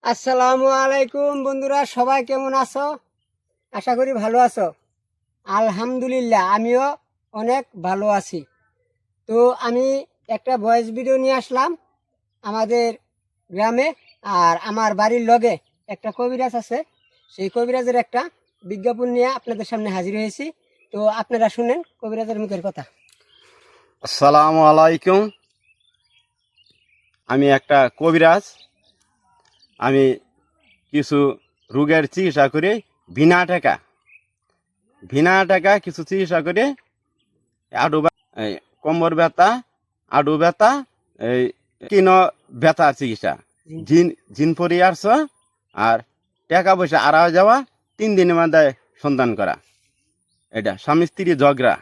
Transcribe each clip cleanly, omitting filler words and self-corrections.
আসসালামু আলাইকুম বন্ধুরা, সবাই কেমন আছো? আশা করি ভালো আছো। আলহামদুলিল্লাহ, আমিও অনেক ভালো আছি। তো আমি একটা ভয়েস ভিডিও নিয়ে আসলাম আমাদের গ্রামে। আর আমার বাড়ির লগে একটা কবিরাজ আছে, সেই কবিরাজের একটা বিজ্ঞাপন নিয়ে আপনাদের সামনে হাজির হয়েছি। তো আপনারা শুনেন কবিরাজের মুখের কথা। আসসালামু আলাইকুম। আমি একটা কবিরাজ। আমি কিছু রোগের চিকিৎসা করি বিনা টাকা কিছু চিকিৎসা করি। এই কোমর ব্যথা, আডু ব্যথা, এই কিন ব্যথা চিকিৎসা, জিন জিন পরিয়ার্স আর টাকা পয়সা আড়া যাওয়া, 3 দিনের মধ্যে সন্ধান করা। এটা স্বামী স্ত্রী ঝগড়া।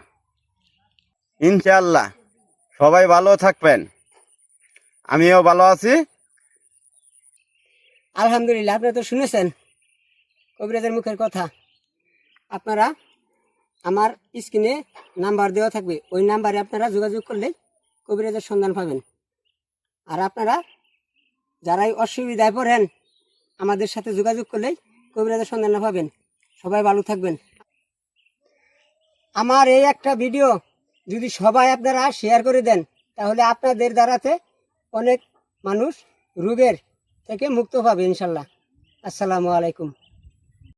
ইনশাআল্লাহ সবাই ভালো থাকবেন, আমিও ভালো আছি। আলহামদুলিল্লাহ, আপনারা তো শুনেছেন কবিরাজের মুখের কথা। আপনারা আমার স্ক্রিনে নাম্বার দেওয়া থাকবে, ওই নাম্বারে আপনারা যোগাযোগ করলে কবিরাজের সন্ধান পাবেন। আর আপনারা যারাই অসুবিধায় পড়েন আমাদের সাথে যোগাযোগ করলেই কবিরাজের সন্ধান পাবেন। সবাই ভালো থাকবেন। আমার এই একটা ভিডিও যদি সবাই আপনারা শেয়ার করে দেন, তাহলে আপনাদের দ্বারাতে অনেক মানুষ রোগের থেকে মুক্ত পাবে ইনশাল্লাহ। আসসালামু আলাইকুম।